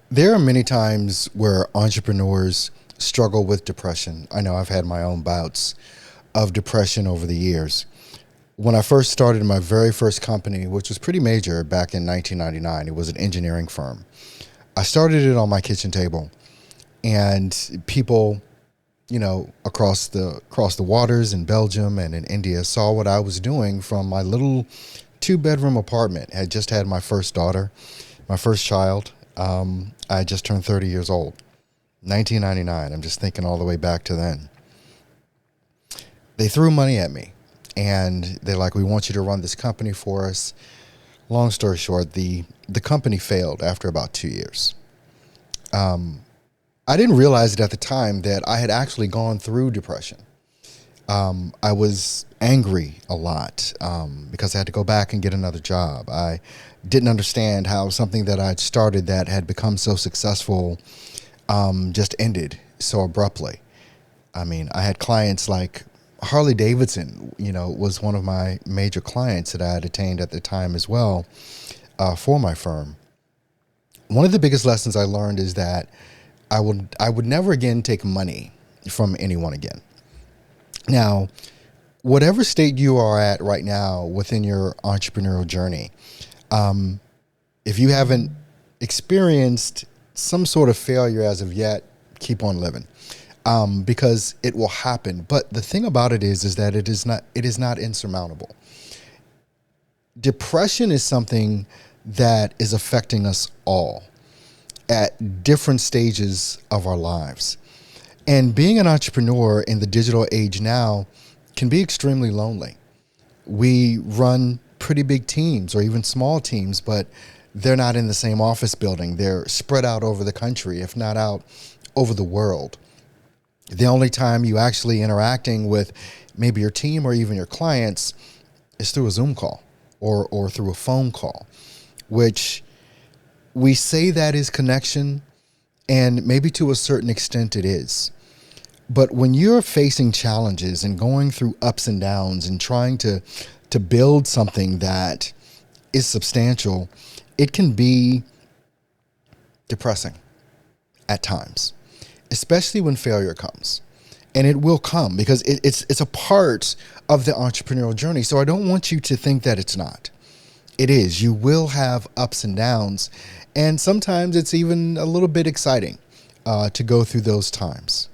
There are many times where entrepreneurs struggle with depression. I know I've had my own bouts of depression over the years. When I first started my very first company, which was pretty major back in 1999, it was an engineering firm. I started it on my kitchen table, and people, across the waters in Belgium and in India saw what I was doing from my little two-bedroom apartment. I had just had my first daughter, my first child. I had just turned 30 years old. 1999. I'm just thinking all the way back to then. They threw money at me, and they're like, "We want you to run this company for us." Long story short, the company failed after about 2 years. I didn't realize it at the time that I had actually gone through depression. I was angry a lot because I had to go back and get another job. I didn't understand how something that I'd started that had become so successful just ended so abruptly. I mean, I had clients like Harley Davidson, was one of my major clients that I had attained at the time as well for my firm. One of the biggest lessons I learned is that I would never again take money from anyone again. Now, whatever state you are at right now within your entrepreneurial journey, if you haven't experienced some sort of failure as of yet, keep on living, because it will happen. But the thing about it is that it is not insurmountable. Depression is something that is affecting us all at different stages of our lives. And being an entrepreneur in the digital age now can be extremely lonely. We run pretty big teams or even small teams, but they're not in the same office building. They're spread out over the country, if not out over the world. The only time you actually interacting with maybe your team or even your clients is through a Zoom call or through a phone call, which we say that is connection, and maybe to a certain extent it is. But when you're facing challenges and going through ups and downs and trying to build something that is substantial, it can be depressing at times, especially when failure comes. And it will come because it's a part of the entrepreneurial journey. So I don't want you to think that it's not. It is. You will have ups and downs. And sometimes it's even a little bit exciting to go through those times.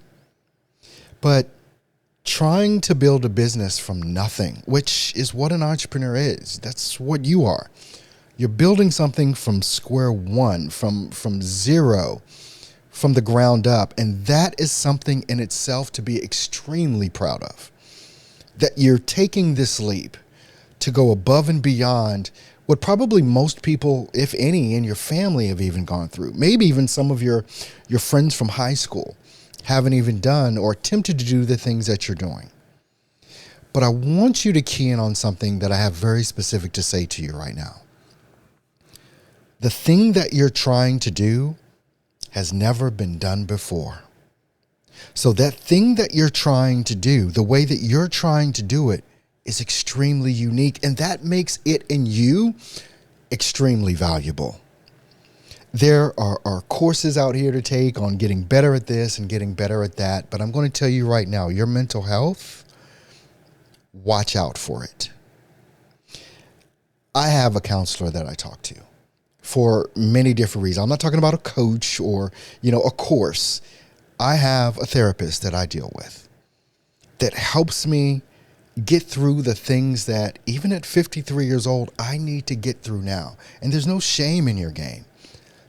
But trying to build a business from nothing, which is what an entrepreneur is, that's what you are. You're building something from square one, from zero, from the ground up. And that is something in itself to be extremely proud of. That you're taking this leap to go above and beyond what probably most people, if any, in your family have even gone through. Maybe even some of your friends from high school haven't even done or attempted to do the things that you're doing. But I want you to key in on something that I have very specific to say to you right now. The thing that you're trying to do has never been done before. So that thing that you're trying to do, the way that you're trying to do it, is extremely unique, and that makes it and you extremely valuable. There are courses out here to take on getting better at this and getting better at that, but I'm going to tell you right now, your mental health, watch out for it. I have a counselor that I talk to for many different reasons. I'm not talking about a coach or, a course. I have a therapist that I deal with that helps me get through the things that even at 53 years old, I need to get through now. And there's no shame in your game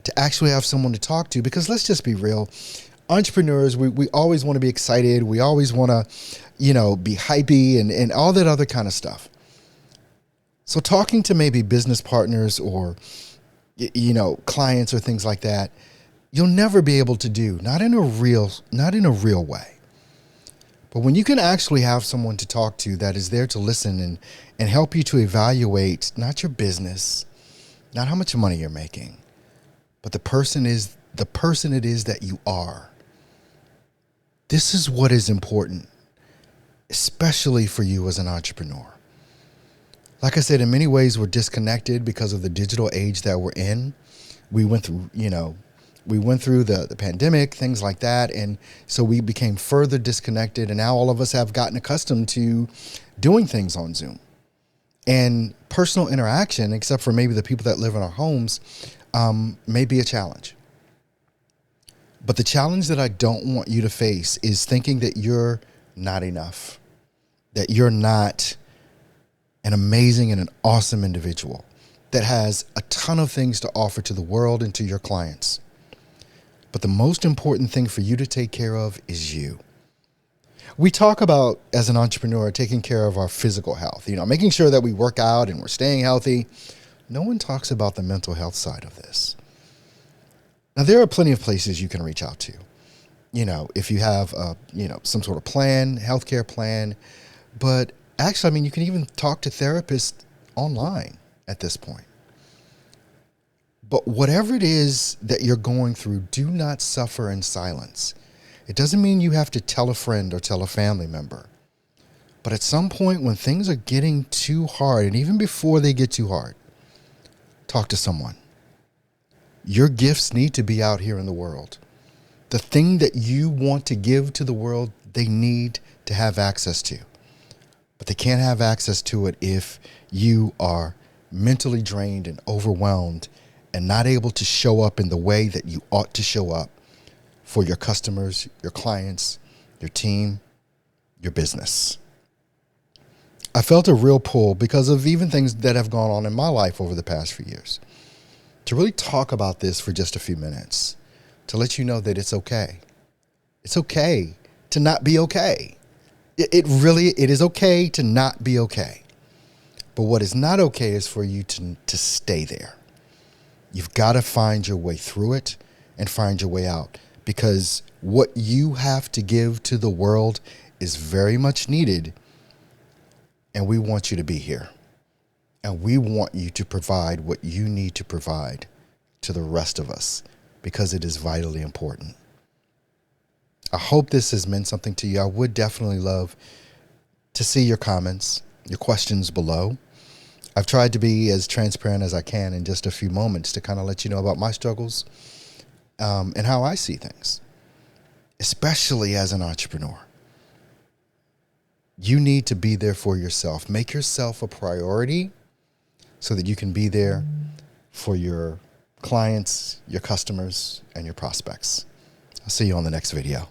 to actually have someone to talk to, because let's just be real. Entrepreneurs, we always want to be excited. We always want to, be hypey and all that other kind of stuff. So talking to maybe business partners or, clients or things like that, you'll never be able to do, not in a real way. But when you can actually have someone to talk to that is there to listen and help you to evaluate not your business, not how much money you're making, but the person it is that you are. This is what is important, especially for you as an entrepreneur. Like I said, in many ways, we're disconnected because of the digital age that we're in. We went through, we went through the pandemic, things like that. And so we became further disconnected. And now all of us have gotten accustomed to doing things on Zoom. And personal interaction, except for maybe the people that live in our homes, may be a challenge. But the challenge that I don't want you to face is thinking that you're not enough, that you're not an amazing and an awesome individual that has a ton of things to offer to the world and to your clients. But the most important thing for you to take care of is you. We talk about, as an entrepreneur, taking care of our physical health, making sure that we work out and we're staying healthy. No one talks about the mental health side of this. Now, there are plenty of places you can reach out to. If you have, some sort of plan, healthcare plan. But actually, you can even talk to therapists online at this point. But whatever it is that you're going through, do not suffer in silence. It doesn't mean you have to tell a friend or tell a family member. But at some point when things are getting too hard, and even before they get too hard, talk to someone. Your gifts need to be out here in the world. The thing that you want to give to the world, they need to have access to. But they can't have access to it if you are mentally drained and overwhelmed and not able to show up in the way that you ought to show up for your customers, your clients, your team, your business. I felt a real pull because of even things that have gone on in my life over the past few years to really talk about this for just a few minutes, to let you know that it's okay. It's okay to not be okay. It is okay to not be okay. But what is not okay is for you to stay there. You've got to find your way through it and find your way out, because what you have to give to the world is very much needed. And we want you to be here. And we want you to provide what you need to provide to the rest of us, because it is vitally important. I hope this has meant something to you. I would definitely love to see your comments, your questions below. I've tried to be as transparent as I can in just a few moments to kind of let you know about my struggles and how I see things, especially as an entrepreneur. You need to be there for yourself. Make yourself a priority so that you can be there for your clients, your customers, and your prospects. I'll see you on the next video.